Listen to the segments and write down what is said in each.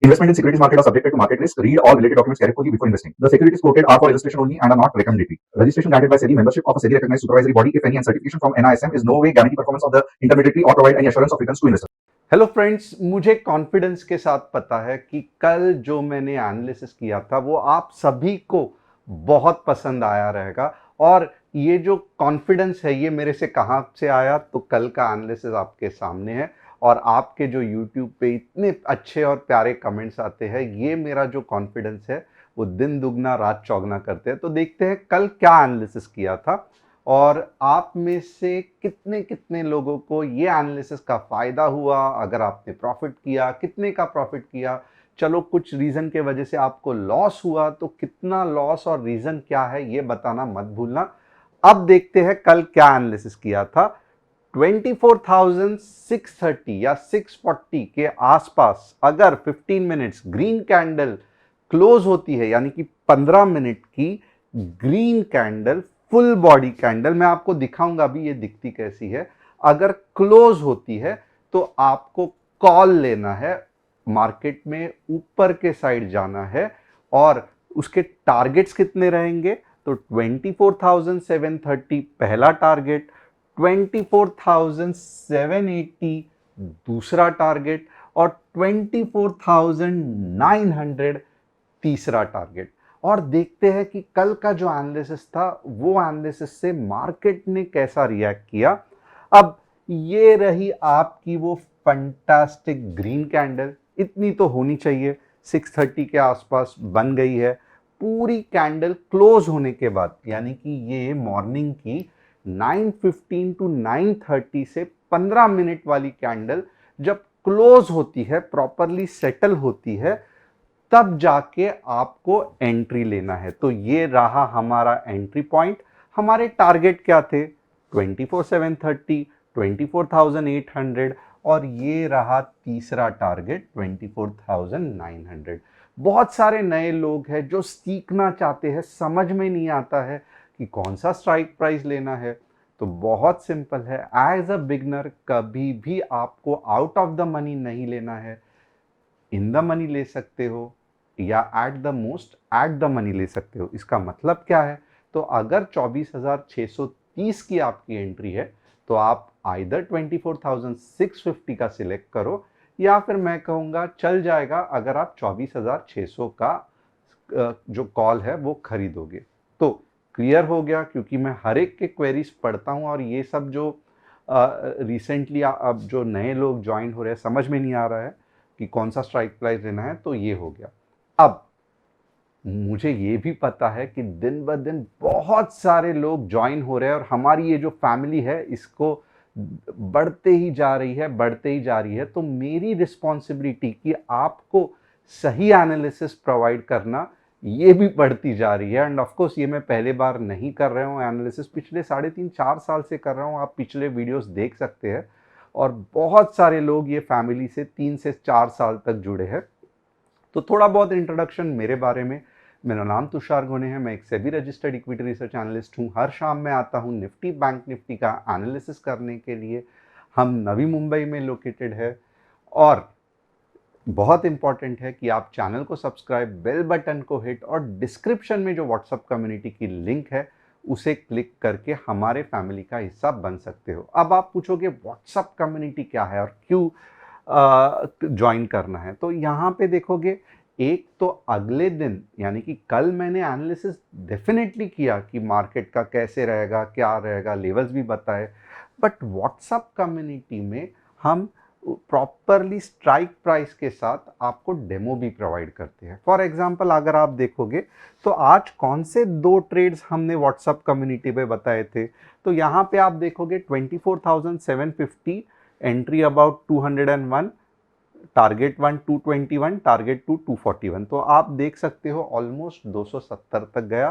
Investment in securities market are subjected to market risk. Read all related documents carefully before investing. The securities quoted are for illustration only and are not recommendatory. Registration granted by SEBI. Membership of a SEBI recognized supervisory body, if any, and certification from NISM is no way guarantee performance of the intermediary or provide any assurance of returns to investors. Hello friends, मुझे confidence के साथ पता है कि कल जो मैंने analysis किया था वो आप सभी को बहुत पसंद आया रहेगा। और ये जो कॉन्फिडेंस है ये मेरे से कहाँ से आया, तो कल का एनालिसिस आपके सामने है और आपके जो यूट्यूब पे इतने अच्छे और प्यारे कमेंट्स आते हैं, ये मेरा जो कॉन्फिडेंस है वो दिन दुगना रात चौगना करते हैं। तो देखते हैं कल क्या एनालिसिस किया था और आप में से कितने कितने लोगों को ये एनालिसिस का फ़ायदा हुआ, अगर आपने प्रॉफिट किया, कितने का प्रॉफिट किया। चलो, कुछ रीज़न के वजह से आपको लॉस हुआ तो कितना लॉस और रीज़न क्या है ये बताना मत भूलना। अब देखते हैं कल क्या एनालिसिस किया था। 24,630 या 640 के आसपास अगर 15 मिनट्स ग्रीन कैंडल क्लोज होती है, यानी कि 15 मिनट की green candle, full body candle, मैं आपको दिखाऊंगा अभी ये दिखती कैसी है, अगर क्लोज होती है तो आपको कॉल लेना है, मार्केट में ऊपर के साइड जाना है। और उसके टारगेट्स कितने रहेंगे, तो 24,730 पहला टारगेट, 24,780 दूसरा टारगेट और 24,900 तीसरा टारगेट। और देखते हैं कि कल का जो एनालिसिस था वो एनालिसिस से मार्केट ने कैसा रिएक्ट किया। अब ये रही आपकी वो फंटास्टिक ग्रीन कैंडल, इतनी तो होनी चाहिए, 630 के आसपास बन गई है। पूरी कैंडल क्लोज होने के बाद, यानी कि ये मॉर्निंग की 9:15 टू 9:30 से 15 मिनट वाली कैंडल जब क्लोज होती है, प्रॉपरली सेटल होती है, तब जाके आपको एंट्री लेना है। तो ये रहा हमारा एंट्री पॉइंट। हमारे टारगेट क्या थे, 24,730, 24,800 और ये रहा तीसरा टारगेट 24,900। बहुत सारे नए लोग हैं जो सीखना चाहते हैं, समझ में नहीं आता है कि कौन सा स्ट्राइक प्राइस लेना है। तो बहुत सिंपल है, एज अ बिगनर कभी भी आपको आउट ऑफ द मनी नहीं लेना है, इन द मनी ले सकते हो या at the most at the money ले सकते हो। इसका मतलब क्या है, तो अगर 24,630 की आपकी एंट्री है तो आप आइदर 24,650 का सिलेक्ट करो, या फिर मैं कहूँगा चल जाएगा अगर आप 24,600 का जो कॉल है वो खरीदोगे। तो क्लियर हो गया, क्योंकि मैं हर एक के क्वेरीज पढ़ता हूँ और ये सब जो रिसेंटली अब जो नए लोग ज्वाइन हो रहे हैं, समझ में नहीं आ रहा है कि कौन सा स्ट्राइक प्राइस लेना है, तो ये हो गया। अब मुझे ये भी पता है कि दिन ब दिन बहुत सारे लोग ज्वाइन हो रहे हैं और हमारी ये जो फैमिली है इसको बढ़ते ही जा रही है, बढ़ते ही जा रही है। तो मेरी रिस्पॉन्सिबिलिटी कि आपको सही एनालिसिस प्रोवाइड करना ये भी बढ़ती जा रही है। एंड ऑफ कोर्स ये मैं पहले बार नहीं कर रहा हूँ एनालिसिस, पिछले 3.5-4 साल से कर रहा हूँ। आप पिछले वीडियोस देख सकते हैं और बहुत सारे लोग ये फैमिली से 3 से 4 साल तक जुड़े हैं। तो थोड़ा बहुत इंट्रोडक्शन मेरे बारे में। मेरा नाम तुषार घोने है, मैं एक SEBI registered equity research analyst हूँ। हर शाम मैं आता हूँ निफ्टी बैंक निफ्टी का एनालिसिस करने के लिए। हम नवी मुंबई में लोकेटेड है और बहुत इंपॉर्टेंट है कि आप चैनल को सब्सक्राइब, बेल बटन को हिट और डिस्क्रिप्शन में जो व्हाट्सएप कम्युनिटी की लिंक है उसे क्लिक करके हमारे फैमिली का हिस्सा बन सकते हो। अब आप पूछोगे व्हाट्सएप कम्युनिटी क्या है और क्यों ज्वाइन करना है, तो यहाँ पे देखोगे, एक तो अगले दिन यानी कि कल मैंने एनालिसिस डेफिनेटली किया कि मार्केट का कैसे रहेगा, क्या रहेगा, लेवल्स भी बताए, बट व्हाट्सएप कम्युनिटी में हम प्रॉपरली स्ट्राइक प्राइस के साथ आपको डेमो भी प्रोवाइड करते हैं। फॉर एग्जांपल अगर आप देखोगे तो आज कौन से 2 ट्रेड्स हमने व्हाट्सएप कम्युनिटी पे बताए थे, तो यहाँ पे आप देखोगे 24,750 एंट्री अबाउट 201, टारगेट 1 221, टारगेट 2 241। तो आप देख सकते हो ऑलमोस्ट 270 तक गया,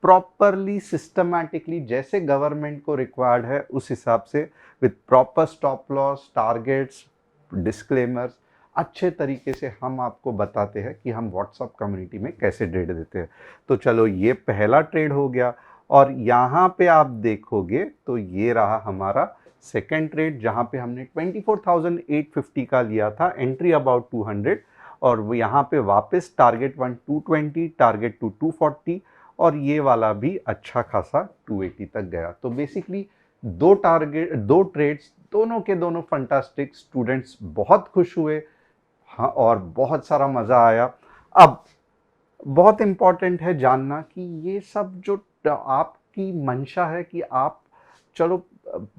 प्रॉपरली सिस्टमैटिकली जैसे गवर्नमेंट को रिक्वायर्ड है उस हिसाब से, with proper stop loss, targets, disclaimers, अच्छे तरीके से हम आपको बताते हैं कि हम व्हाट्सएप कम्युनिटी में कैसे ट्रेड देते हैं। तो चलो, ये पहला ट्रेड हो गया। और यहाँ पे आप देखोगे तो ये रहा हमारा सेकेंड ट्रेड, जहाँ पे हमने 24,850 का लिया था, एंट्री अबाउट 200 और वो यहाँ पे वापस टारगेट 1 220, टारगेट 2 240 और ये वाला भी अच्छा खासा 280 तक गया। तो बेसिकली दो ट्रेड्स दोनों के दोनों फंटास्टिक, स्टूडेंट्स बहुत खुश हुए, हाँ, और बहुत सारा मज़ा आया। अब बहुत इम्पोर्टेंट है जानना कि ये सब जो आपकी मंशा है कि आप चलो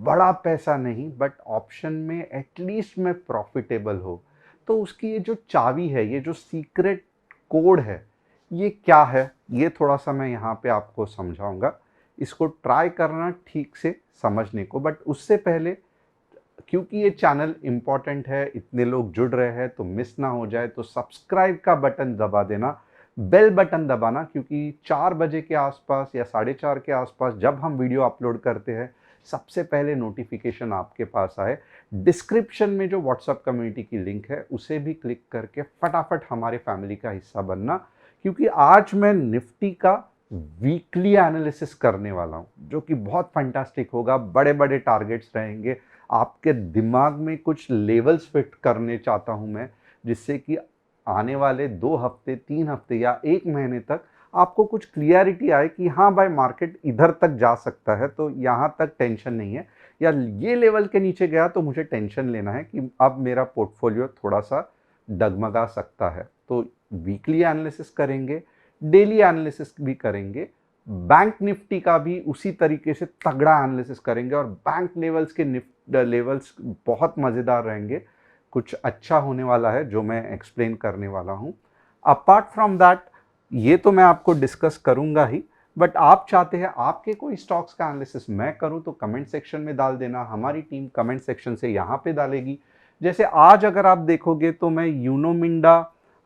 बड़ा पैसा नहीं बट ऑप्शन में एटलीस्ट में प्रॉफिटेबल हो, तो उसकी ये जो चाबी है, ये जो सीक्रेट कोड है, ये क्या है, ये थोड़ा सा मैं यहाँ पे आपको समझाऊंगा। इसको ट्राई करना ठीक से समझने को, बट उससे पहले क्योंकि ये चैनल इम्पॉर्टेंट है, इतने लोग जुड़ रहे हैं तो मिस ना हो जाए, तो सब्सक्राइब का बटन दबा देना, बेल बटन दबाना, क्योंकि 4 बजे के आसपास या 4:30 के आसपास जब हम वीडियो अपलोड करते हैं सबसे पहले नोटिफिकेशन आपके पास आए। डिस्क्रिप्शन में जो व्हाट्सएप कम्युनिटी की लिंक है उसे भी क्लिक करके फटाफट हमारे फैमिली का हिस्सा बनना, क्योंकि आज मैं निफ्टी का वीकली एनालिसिस करने वाला हूँ जो कि बहुत फंटास्टिक होगा। बड़े बड़े टारगेट्स रहेंगे, आपके दिमाग में कुछ लेवल्स फिट करने चाहता हूं मैं, जिससे कि आने वाले 2 हफ्ते 3 हफ्ते या 1 महीने तक आपको कुछ क्लियरिटी आए कि हाँ भाई मार्केट इधर तक जा सकता है, तो यहाँ तक टेंशन नहीं है, या ये लेवल के नीचे गया तो मुझे टेंशन लेना है कि अब मेरा पोर्टफोलियो थोड़ा सा डगमगा सकता है। तो वीकली एनालिसिस करेंगे, डेली एनालिसिस भी करेंगे, बैंक निफ्टी का भी उसी तरीके से तगड़ा एनालिसिस करेंगे, और बैंक लेवल्स के लेवल्स बहुत मज़ेदार रहेंगे, कुछ अच्छा होने वाला है जो मैं एक्सप्लेन करने वाला हूँ। अपार्ट फ्रॉम दैट ये तो मैं आपको डिस्कस करूँगा ही, बट आप चाहते हैं आपके कोई स्टॉक्स का एनालिसिस मैं करूँ तो कमेंट सेक्शन में डाल देना, हमारी टीम कमेंट सेक्शन से यहाँ पे डालेगी। जैसे आज अगर आप देखोगे तो मैं यूनो मिंडा,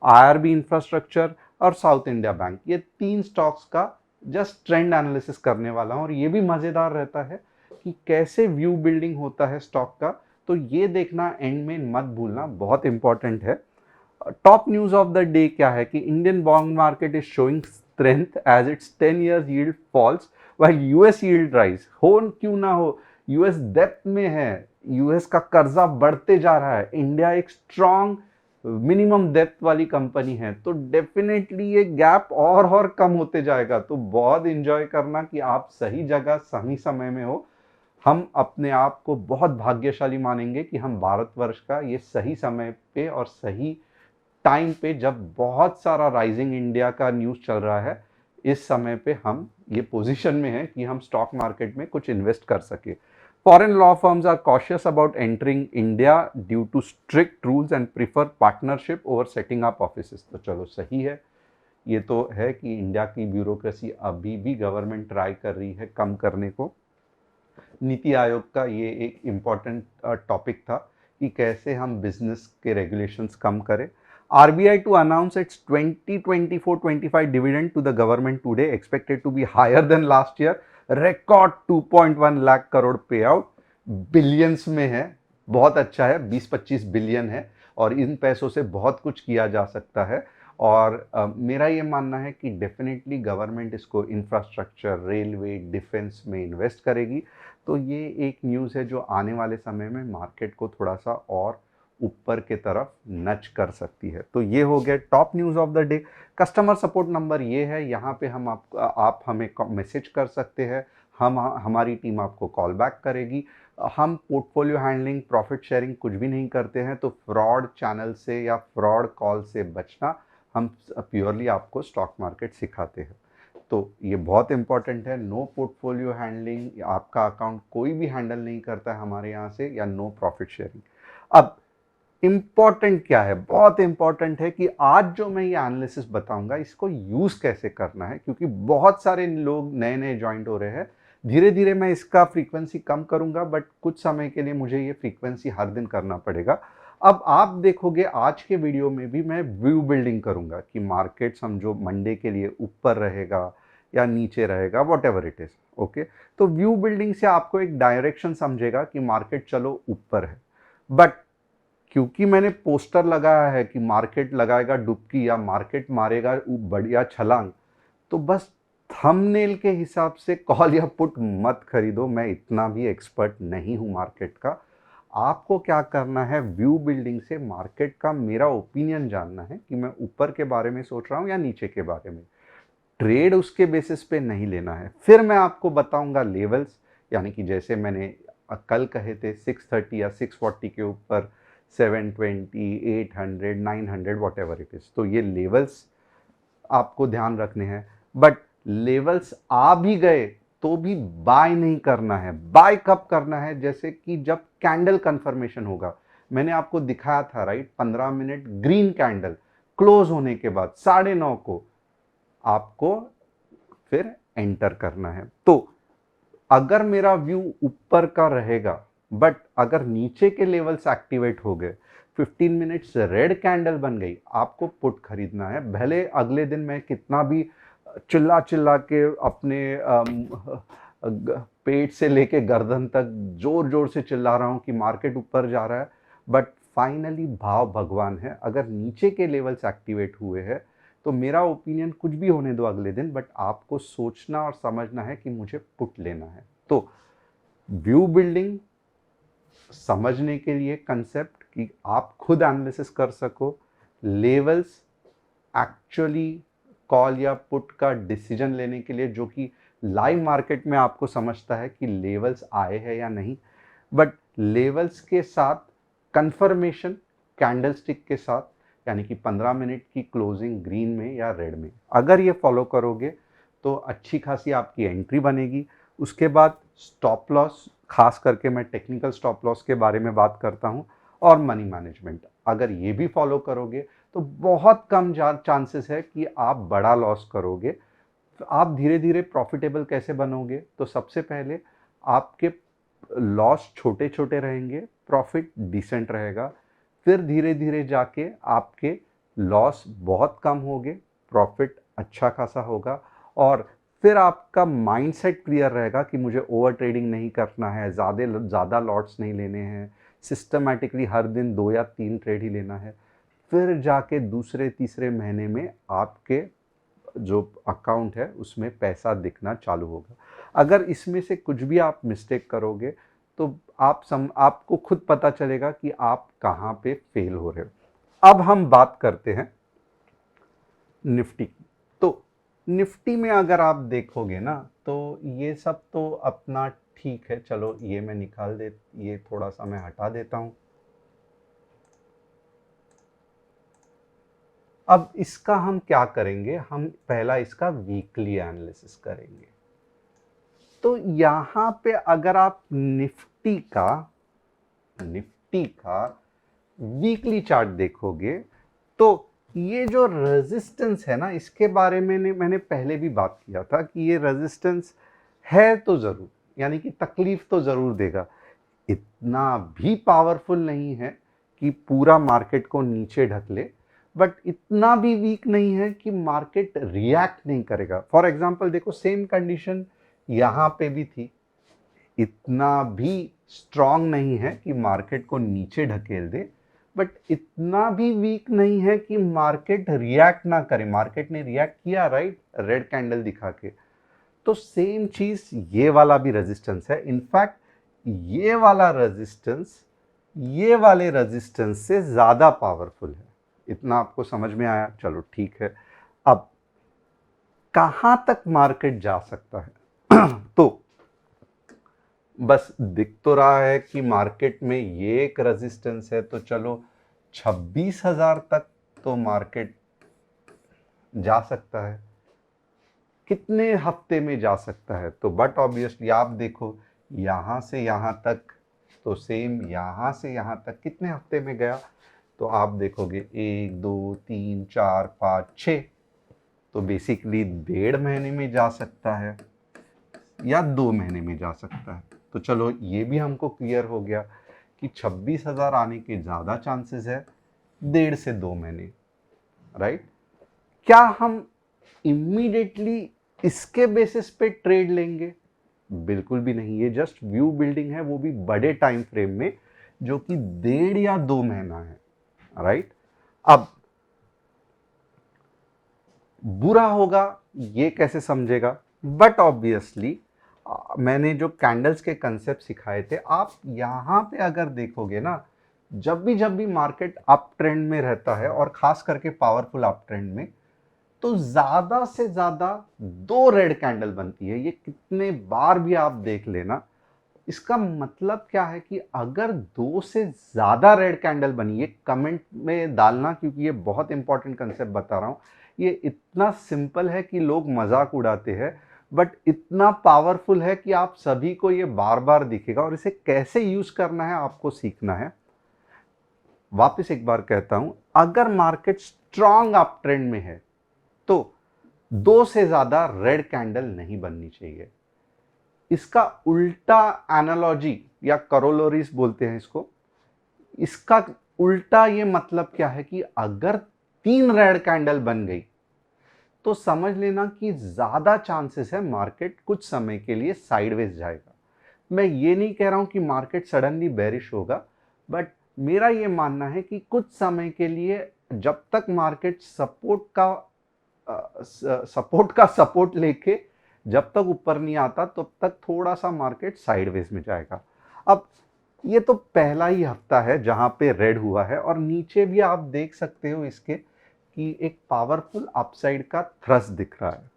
आईआरबी इंफ्रास्ट्रक्चर और साउथ इंडिया बैंक, ये 3 स्टॉक्स का जस्ट ट्रेंड एनालिसिस करने वाला हूँ, और ये भी मज़ेदार रहता है कि कैसे व्यू बिल्डिंग होता है स्टॉक का, तो ये देखना एंड में मत भूलना, बहुत इंपॉर्टेंट है। Top news of the day क्या है कि Indian bond market is showing strength as its 10 years yield falls while US yield rise। हो क्यों ना हो, यूएस डेप्थ में है, यूएस का कर्जा बढ़ते जा रहा है, इंडिया एक स्ट्रॉन्ग मिनिमम डेप्थ वाली कंपनी है, तो डेफिनेटली ये गैप और कम होते जाएगा। तो बहुत इंजॉय करना कि आप सही जगह सही समय में हो। हम अपने आप को बहुत भाग्यशाली मानेंगे कि हम भारतवर्ष का ये सही समय पे और सही टाइम पे, जब बहुत सारा राइजिंग इंडिया का न्यूज़ चल रहा है, इस समय पे हम ये पोजीशन में हैं कि हम स्टॉक मार्केट में कुछ इन्वेस्ट कर सके। Foreign law firms are cautious about entering India due to strict rules and prefer partnership over setting up offices. तो चलो सही है, ये तो है कि इंडिया की ब्यूरोक्रेसी अभी भी गवर्नमेंट ट्राई कर रही है कम करने को। नीति आयोग का ये एक इम्पॉर्टेंट टॉपिक था कि कैसे हम बिजनेस के रेगुलेशंस कम करें। RBI to announce its 2024-25 dividend to the government today, expected to be higher than last year. Record 2.1 lakh crore पे आउट, बिलियंस में है, बहुत अच्छा है, 20-25 बिलियन है, और इन पैसों से बहुत कुछ किया जा सकता है। और मेरा ये मानना है कि डेफिनेटली गवर्नमेंट इसको इंफ्रास्ट्रक्चर, रेलवे, डिफेंस में इन्वेस्ट करेगी। तो ये एक न्यूज़ है जो आने वाले समय में मार्केट को थोड़ा सा और ऊपर के तरफ नच कर सकती है। तो ये हो गया top news of the day. Customer support number ये है, यहाँ पे हम आप हमें मैसेज कर सकते हैं, हमारी टीम आपको कॉल बैक करेगी। हम पोर्टफोलियो हैंडलिंग, प्रॉफिट शेयरिंग कुछ भी नहीं करते हैं, तो फ्रॉड चैनल से या फ्रॉड कॉल से बचना, हम प्योरली आपको स्टॉक मार्केट सिखाते हैं। तो ये बहुत इंपॉर्टेंट है, नो पोर्टफोलियो हैंडलिंग, आपका अकाउंट कोई भी हैंडल नहीं करता है हमारे यहाँ से, या नो प्रॉफिट शेयरिंग। अब इंपॉर्टेंट क्या है, बहुत इंपॉर्टेंट है कि आज जो मैं ये एनालिसिस बताऊंगा इसको यूज कैसे करना है, क्योंकि बहुत सारे लोग नए नए ज्वाइन हो रहे हैं। धीरे धीरे मैं इसका फ्रीक्वेंसी कम करूंगा, बट कुछ समय के लिए मुझे ये फ्रीक्वेंसी हर दिन करना पड़ेगा। अब आप देखोगे आज के वीडियो में भी मैं व्यू बिल्डिंग करूंगा कि मार्केट समझो मंडे के लिए ऊपर रहेगा या नीचे रहेगा, what ever it is, okay. तो व्यू बिल्डिंग से आपको एक डायरेक्शन समझेगा कि मार्केट चलो ऊपर है, बट क्योंकि मैंने पोस्टर लगाया है कि मार्केट लगाएगा डुबकी या मार्केट मारेगा बढ़िया छलांग, तो बस थंबनेल के हिसाब से कॉल या पुट मत खरीदो, मैं इतना भी एक्सपर्ट नहीं हूं मार्केट का। आपको क्या करना है, व्यू बिल्डिंग से मार्केट का मेरा ओपिनियन जानना है कि मैं ऊपर के बारे में सोच रहा हूँ या नीचे के बारे में। ट्रेड उसके बेसिस पे नहीं लेना है। फिर मैं आपको बताऊंगा लेवल्स, यानी कि जैसे मैंने कल कहे थे 630 या 640 के ऊपर 720, 800, 900 वॉट एवर इट इज, तो ये लेवल्स आपको ध्यान रखने हैं। बट लेवल्स आ भी गए तो भी बाय नहीं करना है। बाय कब करना है, जैसे कि जब कैंडल कंफर्मेशन होगा। मैंने आपको दिखाया था right, 15 minute green candle close होने के बाद 9:30 को आपको फिर एंटर करना है। तो अगर मेरा व्यू ऊपर का रहेगा, बट अगर नीचे के लेवल्स एक्टिवेट हो गए, 15 मिनट्स रेड कैंडल बन गई, आपको पुट खरीदना है। भले अगले दिन मैं कितना भी चिल्ला चिल्ला के अपने पेट से लेके गर्दन तक जोर जोर से चिल्ला रहा हूं कि मार्केट ऊपर जा रहा है, बट फाइनली भाव भगवान है। अगर नीचे के लेवल्स एक्टिवेट हुए हैं तो मेरा ओपिनियन कुछ भी होने दो अगले दिन, बट आपको सोचना और समझना है कि मुझे पुट लेना है। तो व्यू बिल्डिंग समझने के लिए कंसेप्ट कि आप खुद एनालिसिस कर सको, लेवल्स एक्चुअली कॉल या पुट का डिसीजन लेने के लिए, जो कि लाइव मार्केट में आपको समझता है कि लेवल्स आए हैं या नहीं, बट लेवल्स के साथ कंफर्मेशन कैंडलस्टिक के साथ, यानी कि 15 मिनट की क्लोजिंग ग्रीन में या रेड में, अगर ये फॉलो करोगे तो अच्छी खासी आपकी एंट्री बनेगी। उसके बाद स्टॉप लॉस, खास करके मैं टेक्निकल स्टॉप लॉस के बारे में बात करता हूँ, और मनी मैनेजमेंट अगर ये भी फॉलो करोगे तो बहुत कम चांसेस है कि आप बड़ा लॉस करोगे। तो आप धीरे धीरे प्रॉफिटेबल कैसे बनोगे, तो सबसे पहले आपके लॉस छोटे छोटे रहेंगे, प्रॉफिट डिसेंट रहेगा। फिर धीरे धीरे जाके आपके लॉस बहुत कम होंगे, प्रॉफिट अच्छा खासा होगा, और फिर आपका माइंडसेट क्लियर रहेगा कि मुझे ओवर ट्रेडिंग नहीं करना है, ज़्यादा लॉट्स नहीं लेने हैं, सिस्टमैटिकली हर दिन 2 या 3 ट्रेड ही लेना है। फिर जाके दूसरे तीसरे महीने में आपके जो अकाउंट है उसमें पैसा दिखना चालू होगा। अगर इसमें से कुछ भी आप मिस्टेक करोगे तो आपको खुद पता चलेगा कि आप कहाँ पे फेल हो रहे हो। अब हम बात करते हैं निफ्टी की। तो निफ्टी में अगर आप देखोगे ना, तो ये सब तो अपना ठीक है, चलो ये मैं ये थोड़ा सा मैं हटा देता हूं। अब इसका हम क्या करेंगे, हम पहला इसका वीकली एनालिसिस करेंगे। तो यहां पे अगर आप निफ्टी का वीकली चार्ट देखोगे, तो ये जो रेजिस्टेंस है ना, इसके बारे में मैंने पहले भी बात किया था कि ये रेजिस्टेंस है तो जरूर, यानी कि तकलीफ तो जरूर देगा। इतना भी पावरफुल नहीं है कि पूरा मार्केट को नीचे ढक ले, बट इतना भी वीक नहीं है कि मार्केट रिएक्ट नहीं करेगा। फॉर एग्जांपल देखो, सेम कंडीशन यहां पे भी थी, इतना भी स्ट्रांग नहीं है कि मार्केट को नीचे ढकेल दे, बट इतना भी वीक नहीं है कि मार्केट रिएक्ट ना करे। मार्केट ने रिएक्ट किया राइट, रेड कैंडल दिखा के। तो सेम चीज ये वाला भी रेजिस्टेंस है। इनफैक्ट ये वाला रेजिस्टेंस ये वाले रेजिस्टेंस से ज्यादा पावरफुल है। इतना आपको समझ में आया, चलो ठीक है। अब कहां तक मार्केट जा सकता है तो बस दिख तो रहा है कि मार्केट में ये एक रेजिस्टेंस है, तो चलो 26,000 तक तो मार्केट जा सकता है। कितने हफ्ते में जा सकता है, तो बट ऑब्वियसली आप देखो यहां से यहां तक, तो सेम यहां से यहां तक कितने हफ्ते में गया, तो आप देखोगे 1 2 3 4 5 6, तो बेसिकली 1.5 महीने में जा सकता है या 2 महीने में जा सकता है। तो चलो ये भी हमको क्लियर हो गया कि 26,000 आने के ज़्यादा चांसेस है 1.5 से 2 महीने, राइट। क्या हम इमीडिएटली इसके बेसिस पे ट्रेड लेंगे? बिल्कुल भी नहीं। ये जस्ट व्यू बिल्डिंग है, वो भी बड़े टाइम फ्रेम में, जो कि 1.5 या 2 महीना है, राइट। अब बुरा होगा ये कैसे समझेगा, बट ऑब्वियसली मैंने जो कैंडल्स के कंसेप्ट सिखाए थे, आप यहाँ पे अगर देखोगे ना, जब भी मार्केट अप ट्रेंड में रहता है और खास करके पावरफुल अप ट्रेंड में, तो ज्यादा से ज्यादा 2 रेड कैंडल बनती है। ये कितने बार भी आप देख लेना। इसका मतलब क्या है कि अगर 2 से ज्यादा रेड कैंडल बनी, ये कमेंट में डालना, क्योंकि ये बहुत इंपॉर्टेंट कंसेप्ट बता रहा हूं। ये इतना सिंपल है कि लोग मजाक उड़ाते हैं, बट इतना पावरफुल है कि आप सभी को ये बार बार दिखेगा, और इसे कैसे यूज करना है आपको सीखना है। वापस एक बार कहता हूं, अगर मार्केट स्ट्रांग अप ट्रेंड में है तो 2 से ज्यादा रेड कैंडल नहीं बननी चाहिए। इसका उल्टा एनालॉजी या करोलोरीज बोलते हैं इसको, इसका उल्टा ये मतलब क्या है कि अगर 3 रेड कैंडल बन गई तो समझ लेना कि ज्यादा चांसेस है मार्केट कुछ समय के लिए साइडवेज जाएगा। मैं ये नहीं कह रहा हूं कि मार्केट सडनली बेरिश होगा, बट मेरा ये मानना है कि कुछ समय के लिए जब तक मार्केट सपोर्ट लेके जब तक ऊपर नहीं आता तब तक थोड़ा सा मार्केट साइडवेज में जाएगा। अब ये तो पहला ही हफ्ता है जहां पे रेड हुआ है, और नीचे भी आप देख सकते हो इसके कि एक पावरफुल अपसाइड का थ्रस्ट दिख रहा है।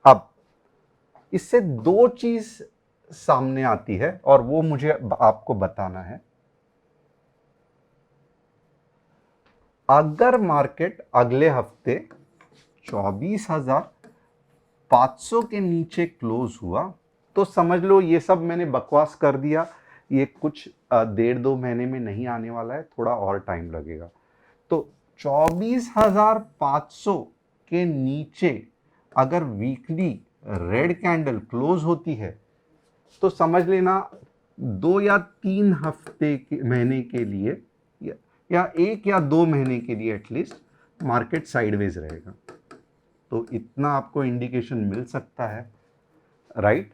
अब इससे 2 चीज सामने आती है और वो मुझे आपको बताना है। अगर मार्केट अगले हफ्ते 24,500 के नीचे क्लोज हुआ तो समझ लो ये सब मैंने बकवास कर दिया, ये कुछ 1.5-2 महीने में नहीं आने वाला है, थोड़ा और टाइम लगेगा। तो 24,500 के नीचे अगर वीकली रेड कैंडल क्लोज होती है तो समझ लेना 2 या 3 हफ्ते के महीने के लिए या 1 या 2 महीने के लिए एटलीस्ट मार्केट साइडवेज रहेगा। तो इतना आपको इंडिकेशन मिल सकता है, right?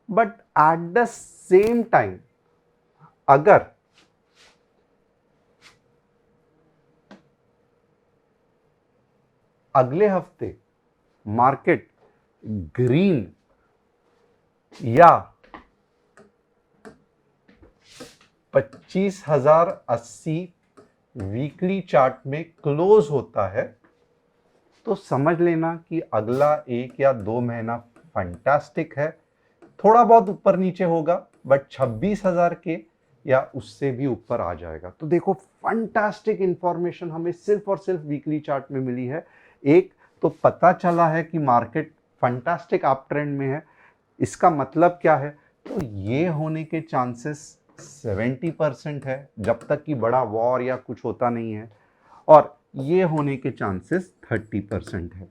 But at the same time अगर अगले हफ्ते मार्केट ग्रीन या 25,080 वीकली चार्ट में क्लोज होता है तो समझ लेना कि अगला 1 या 2 महीना फंटास्टिक है। थोड़ा बहुत ऊपर नीचे होगा बट 26,000 के या उससे भी ऊपर आ जाएगा। तो देखो, फंटास्टिक इंफॉर्मेशन हमें सिर्फ और सिर्फ वीकली चार्ट में मिली है। एक तो पता चला है कि मार्केट फंटास्टिक अप ट्रेंड में है। इसका मतलब क्या है? तो ये होने के चांसेस 70% है जब तक कि बड़ा वॉर या कुछ होता नहीं है, और ये होने के चांसेस 30% है।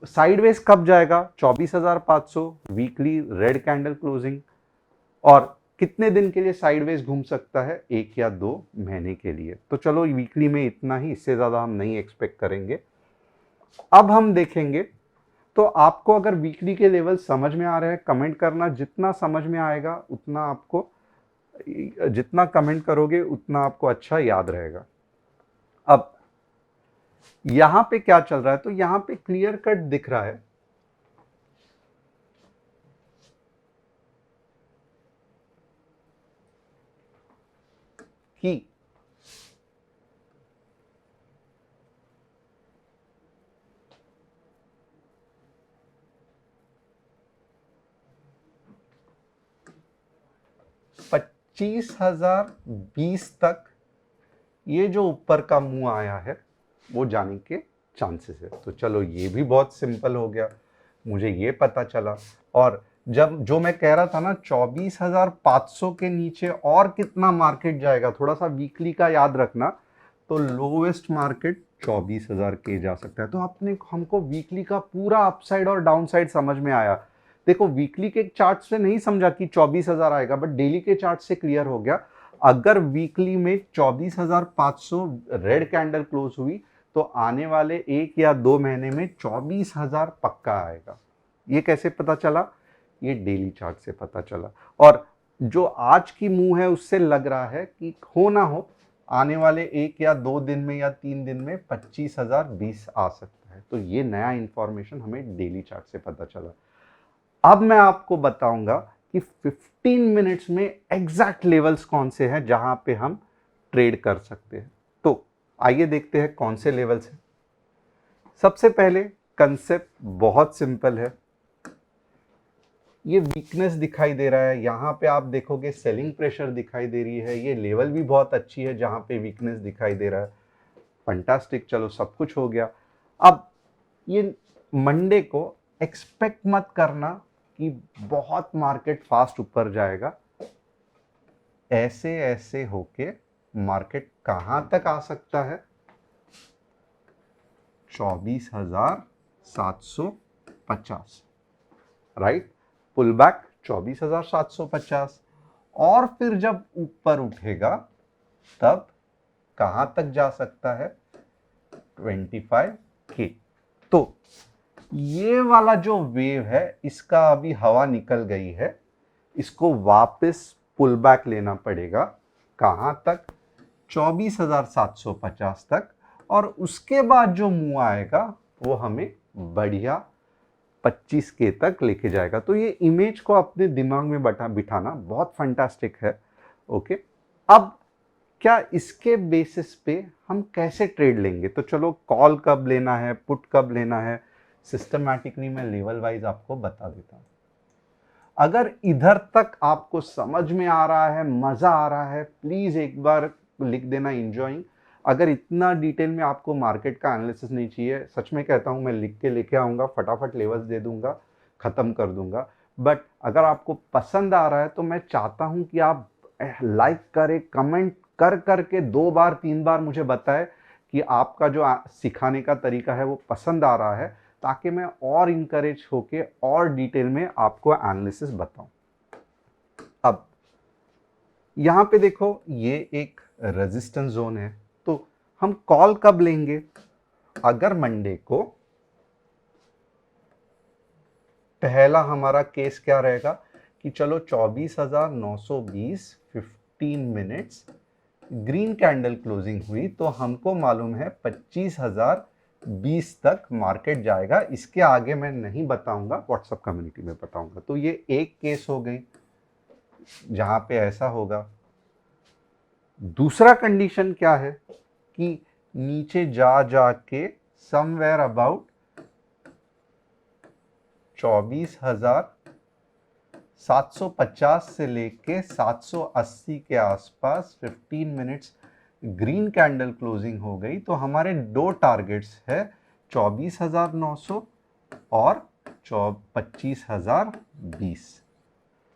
साइडवेज कब जाएगा? 24,500 वीकली रेड कैंडल क्लोजिंग, और कितने दिन के लिए साइडवेज घूम सकता है? 1 या 2 महीने के लिए। तो चलो वीकली में इतना ही, इससे ज्यादा हम नहीं एक्सपेक्ट करेंगे। अब हम देखेंगे, तो आपको अगर वीकली के लेवल समझ में आ रहे हैं कमेंट करना। जितना समझ में आएगा उतना आपको, जितना कमेंट करोगे उतना आपको अच्छा याद रहेगा। अब यहां पे क्या चल रहा है? तो यहां पे क्लियर कट दिख रहा है कि $25,020 तक ये जो ऊपर का मुंह आया है वो जाने के चांसेस है। तो चलो ये भी बहुत सिंपल हो गया, मुझे ये पता चला। और जब जो मैं कह रहा था ना 24,500 के नीचे और कितना मार्केट जाएगा, थोड़ा सा वीकली का याद रखना। तो लोवेस्ट मार्केट 24,000 के जा सकता है। तो आपने हमको वीकली का पूरा अपसाइड और डाउनसाइड समझ में आया। देखो, वीकली के चार्ट से नहीं समझा कि 24,000 आएगा, बट डेली के चार्ट से क्लियर हो गया। अगर वीकली में 24,500 रेड कैंडल क्लोज हुई तो आने वाले 1 या 2 महीने में 24,000 पक्का आएगा। ये कैसे पता चला? ये डेली चार्ट से पता चला। और जो आज की मूव है उससे लग रहा है कि हो ना हो आने वाले 1 या 2 दिन में या 3 दिन में 25,020 आ सकता है। तो ये नया इंफॉर्मेशन हमें डेली चार्ट से पता चला। अब मैं आपको बताऊंगा कि 15 मिनट्स में एग्जैक्ट लेवल्स कौन से हैं जहां पे हम ट्रेड कर सकते हैं। तो आइए देखते हैं कौन से लेवल्स हैं। सबसे पहले कंसेप्ट बहुत सिंपल है। ये वीकनेस दिखाई दे रहा है, यहां पे आप देखोगे सेलिंग प्रेशर दिखाई दे रही है। ये लेवल भी बहुत अच्छी है जहां पे वीकनेस दिखाई दे रहा है। फंटास्टिक, चलो सब कुछ हो गया। अब ये मंडे को एक्सपेक्ट मत करना कि बहुत मार्केट फास्ट ऊपर जाएगा। ऐसे ऐसे होके मार्केट कहां तक आ सकता है? 24,750, राइट। पुल बैक 24,750, और फिर जब ऊपर उठेगा तब कहां तक जा सकता है? 25K। तो ये वाला जो वेव है इसका अभी हवा निकल गई है, इसको वापस पुल बैक लेना पड़ेगा। कहां तक? 24,750 तक। और उसके बाद जो मूव आएगा वो हमें बढ़िया 25K तक लेके जाएगा। तो ये इमेज को अपने दिमाग में बिठाना बहुत फंटास्टिक है। ओके, अब क्या इसके बेसिस पे हम कैसे ट्रेड लेंगे? तो चलो, कॉल कब लेना है, पुट कब लेना है, सिस्टमैटिकली मैं लेवल वाइज आपको बता देता हूं। अगर इधर तक आपको समझ में आ रहा है, मजा आ रहा है, प्लीज एक बार लिख देना एंजॉइंग। अगर इतना डिटेल में आपको मार्केट का एनालिसिस नहीं चाहिए, सच में कहता हूं, मैं लिख के लेके आऊंगा, फटाफट लेवल्स दे दूंगा, खत्म कर दूंगा। बट अगर आपको पसंद आ रहा है तो मैं चाहता हूं कि आप लाइक करें, कमेंट कर करके 2 बार 3 बार मुझे बताएं कि आपका जो सिखाने का तरीका है वो पसंद आ रहा है, ताकि मैं और इंकरेज होके और डिटेल में आपको एनालिसिस बताऊं। अब यहां पे देखो, ये एक रेजिस्टेंस जोन है। तो हम कॉल कब लेंगे? अगर मंडे को, पहला हमारा केस क्या रहेगा कि चलो 24,920 15 मिनट्स ग्रीन कैंडल क्लोजिंग हुई, तो हमको मालूम है 25,020 तक मार्केट जाएगा। इसके आगे मैं नहीं बताऊंगा, व्हाट्सएप कम्युनिटी में बताऊंगा। तो ये एक केस हो गई जहां पे ऐसा होगा। दूसरा कंडीशन क्या है कि नीचे जा जाके समवेयर अबाउट 24,750 से लेके 780 के आसपास 15 मिनट्स ग्रीन कैंडल क्लोजिंग हो गई। तो हमारे दो टारगेट्स है, 24,900 और 25,020।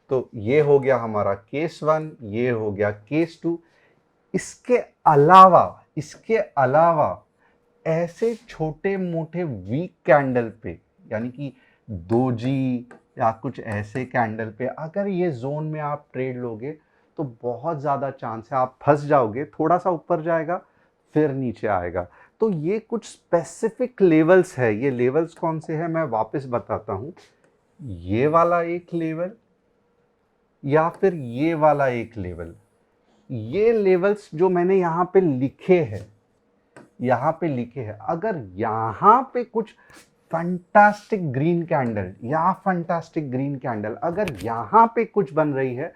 तो ये हो गया हमारा केस 1, ये हो गया केस 2। इसके अलावा ऐसे छोटे मोटे वीक कैंडल पे, यानी कि दोजी या कुछ ऐसे कैंडल पे अगर ये जोन में आप ट्रेड लोगे तो बहुत ज़्यादा चांस है आप फंस जाओगे। थोड़ा सा ऊपर जाएगा फिर नीचे आएगा। तो ये कुछ स्पेसिफिक लेवल्स है। ये लेवल्स कौन से हैं मैं वापस बताता हूं। ये वाला एक लेवल या फिर ये वाला एक लेवल, ये लेवल्स जो मैंने यहां पे लिखे हैं, अगर यहां पे कुछ फंटास्टिक ग्रीन कैंडल अगर यहां पे कुछ बन रही है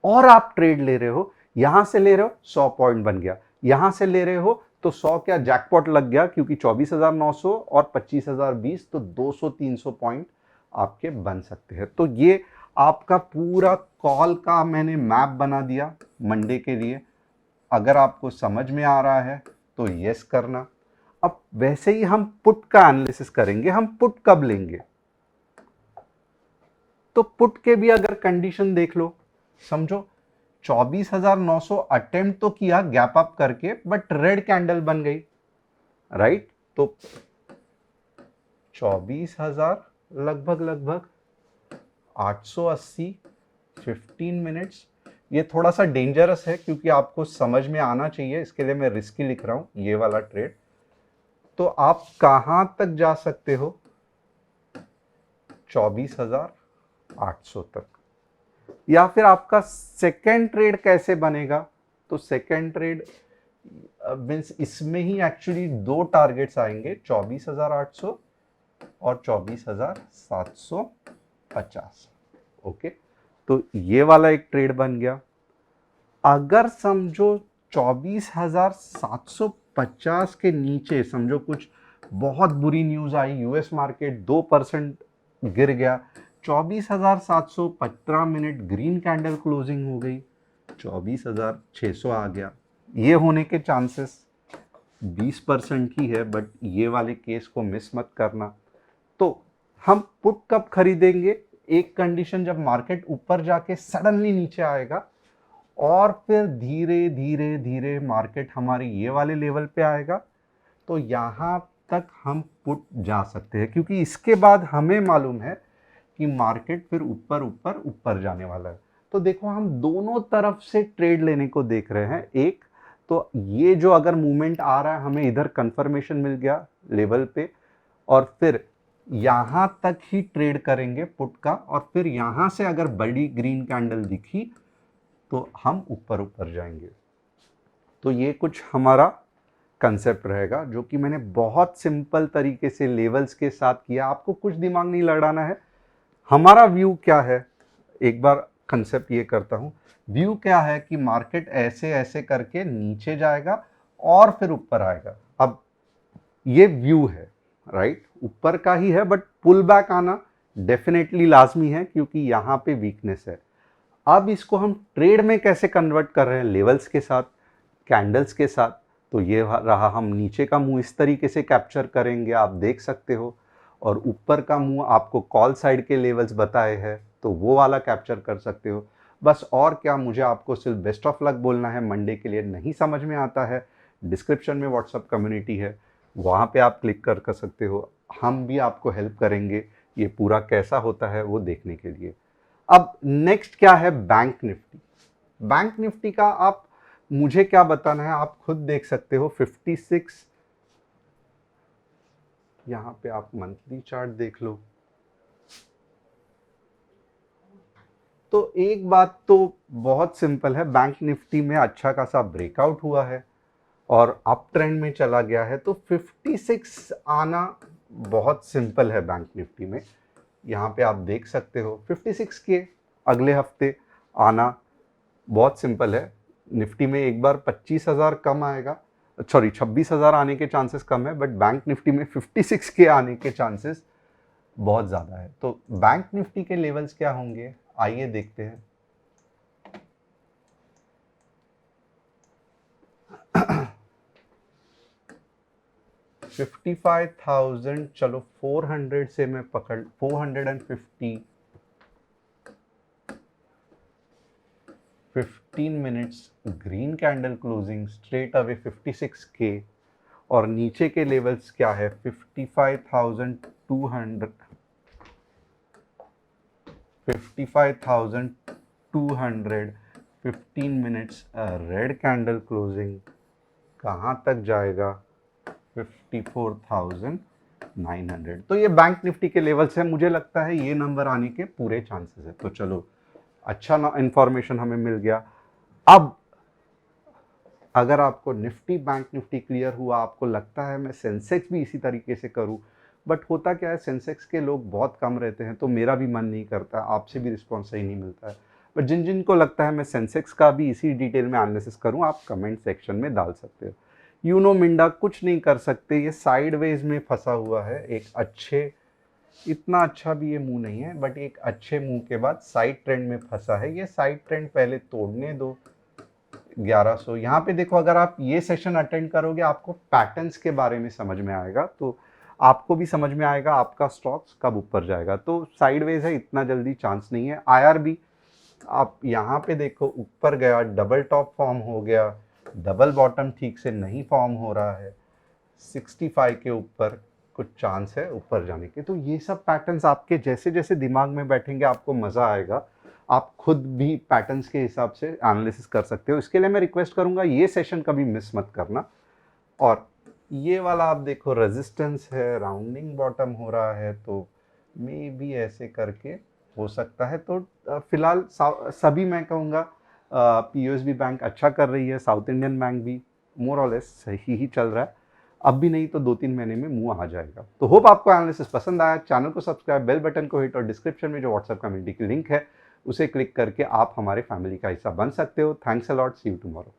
और आप ट्रेड ले रहे हो, यहां से ले रहे हो 100 पॉइंट बन गया, यहां से ले रहे हो तो 100 क्या जैकपॉट लग गया, क्योंकि 24,900 और 25,020 तो 200-300 पॉइंट आपके बन सकते हैं। तो ये आपका पूरा कॉल का मैंने मैप बना दिया मंडे के लिए। अगर आपको समझ में आ रहा है तो यस करना। अब वैसे ही हम पुट का एनालिसिस करेंगे। हम पुट कब लेंगे? तो पुट के भी अगर कंडीशन देख लो, समझो 24,900 अटेम्प्ट तो किया गैप अप करके, बट रेड कैंडल बन गई, राइट। तो 24,000 लगभग 880 15 मिनट्स। ये थोड़ा सा डेंजरस है क्योंकि आपको समझ में आना चाहिए, इसके लिए मैं रिस्की लिख रहा हूं ये वाला ट्रेड। तो आप कहां तक जा सकते हो? 24,800 तक। या फिर आपका सेकेंड ट्रेड कैसे बनेगा? तो सेकेंड ट्रेड मीन्स इसमें ही एक्चुअली दो टारगेट्स आएंगे, 24,800 और 24,750। 50। ओके, तो ये वाला एक ट्रेड बन गया। अगर समझो 24,750 के नीचे समझो कुछ बहुत बुरी न्यूज़ आई, यूएस मार्केट 2% गिर गया, 24,715 मिनट ग्रीन कैंडल क्लोजिंग हो गई, 24,600 आ गया। ये होने के चांसेस 20% ही है, बट ये वाले केस को मिस मत करना। तो हम पुट कब खरीदेंगे? एक कंडीशन जब मार्केट ऊपर जाके सडनली नीचे आएगा और फिर धीरे धीरे धीरे मार्केट हमारी ये वाले लेवल पे आएगा, तो यहाँ तक हम पुट जा सकते हैं, क्योंकि इसके बाद हमें मालूम है कि मार्केट फिर ऊपर ऊपर ऊपर जाने वाला है। तो देखो, हम दोनों तरफ से ट्रेड लेने को देख रहे हैं। एक तो ये जो अगर मूवमेंट आ रहा है, हमें इधर कंफर्मेशन मिल गया लेवल पे, और फिर यहाँ तक ही ट्रेड करेंगे पुट का, और फिर यहाँ से अगर बड़ी ग्रीन कैंडल दिखी तो हम ऊपर ऊपर जाएंगे। तो ये कुछ हमारा कंसेप्ट रहेगा, जो कि मैंने बहुत सिंपल तरीके से लेवल्स के साथ किया। आपको कुछ दिमाग नहीं लड़ाना है। हमारा व्यू क्या है, एक बार कंसेप्ट ये करता हूँ। व्यू क्या है कि मार्केट ऐसे ऐसे करके नीचे जाएगा और फिर ऊपर आएगा। अब ये व्यू है, राइट, ऊपर का ही है, बट पुल बैक आना डेफिनेटली लाजमी है, क्योंकि यहाँ पे वीकनेस है। अब इसको हम ट्रेड में कैसे कन्वर्ट कर रहे हैं? लेवल्स के साथ, कैंडल्स के साथ। तो ये रहा, हम नीचे का मुंह इस तरीके से कैप्चर करेंगे, आप देख सकते हो, और ऊपर का मुंह आपको कॉल साइड के लेवल्स बताए हैं, तो वो वाला कैप्चर कर सकते हो। बस और क्या, मुझे आपको सिर्फ बेस्ट ऑफ लक बोलना है मंडे के लिए। नहीं समझ में आता है, डिस्क्रिप्शन में व्हाट्सअप कम्युनिटी है, वहाँ पे आप क्लिक कर सकते हो। हम भी आपको हेल्प करेंगे ये पूरा कैसा होता है वो देखने के लिए। अब नेक्स्ट क्या है? Bank Nifty. बैंक निफ्टी का आप, मुझे क्या बताना है, आप खुद देख सकते हो। 56, यहां पे आप मंथली चार्ट देख लो। तो एक बात तो बहुत सिंपल है, बैंक निफ्टी में अच्छा खासा ब्रेकआउट हुआ है और अप ट्रेंड में चला गया है, तो 56 आना बहुत सिंपल है बैंक निफ्टी में। यहाँ पे आप देख सकते हो 56 के अगले हफ्ते आना बहुत सिंपल है। निफ्टी में एक बार 25,000 कम आएगा, सॉरी 26,000 आने के चांसेस कम है, बट बैंक निफ्टी में 56 के आने के चांसेस बहुत ज़्यादा है। तो बैंक निफ्टी के लेवल्स क्या होंगे, आइए देखते हैं। $55,000, चलो 400 से मैं पकड़, 450, 15 minutes green candle closing straight away 56K, और नीचे के लेवल्स क्या है? 55,200, 55,200, 15 मिनट्स रेड कैंडल क्लोजिंग कहाँ तक जाएगा? 54,900। तो ये बैंक निफ्टी के लेवल्स है। मुझे लगता है ये नंबर आने के पूरे चांसेस है। तो चलो, अच्छा ना इंफॉर्मेशन हमें मिल गया। अब अगर आपको निफ्टी बैंक निफ्टी क्लियर हुआ, आपको लगता है मैं सेंसेक्स भी इसी तरीके से करूं, बट होता क्या है, सेंसेक्स के लोग बहुत कम रहते हैं, तो मेरा भी मन नहीं करता, आपसे भी रिस्पॉन्स सही नहीं मिलता है। बट जिन जिन को लगता है मैं सेंसेक्स का भी इसी डिटेल में एनालिसिस करूं, आप कमेंट सेक्शन में डाल सकते हो। यूनो मिंडा कुछ नहीं कर सकते, ये साइडवेज में फंसा हुआ है। एक अच्छे, इतना अच्छा भी ये मूव नहीं है, बट एक अच्छे मूव के बाद साइड ट्रेंड में फंसा है। ये साइड ट्रेंड पहले तोड़ने दो 1100। यहाँ पे देखो, अगर आप ये सेशन अटेंड करोगे, आपको पैटर्न्स के बारे में समझ में आएगा, तो आपको भी समझ में आएगा आपका स्टॉक्स कब ऊपर जाएगा। तो साइडवेज है, इतना जल्दी चांस नहीं है। IRB आप यहाँ पे देखो, ऊपर गया, डबल टॉप फॉर्म हो गया, डबल बॉटम ठीक से नहीं फॉर्म हो रहा है, 65 के ऊपर कुछ चांस है ऊपर जाने के। तो ये सब पैटर्न्स आपके जैसे जैसे दिमाग में बैठेंगे, आपको मज़ा आएगा। आप खुद भी पैटर्न्स के हिसाब से एनालिसिस कर सकते हो। इसके लिए मैं रिक्वेस्ट करूंगा, ये सेशन कभी मिस मत करना। और ये वाला आप देखो, रेजिस्टेंस है, राउंडिंग बॉटम हो रहा है, तो मे भी ऐसे करके हो सकता है। तो फिलहाल सभी मैं कहूँगा, POSB बैंक अच्छा कर रही है, साउथ इंडियन बैंक भी मोर और लेस सही ही चल रहा है। अब भी नहीं तो 2-3 महीने में मुंह आ जाएगा। तो होप आपको एनालिसिस पसंद आया। चैनल को सब्सक्राइब, बेल बटन को हिट और डिस्क्रिप्शन में जो व्हाट्सएप कम्युनिटी की लिंक है उसे क्लिक करके आप हमारे फैमिली का हिस्सा बन सकते हो। Thanks a lot, see you tomorrow.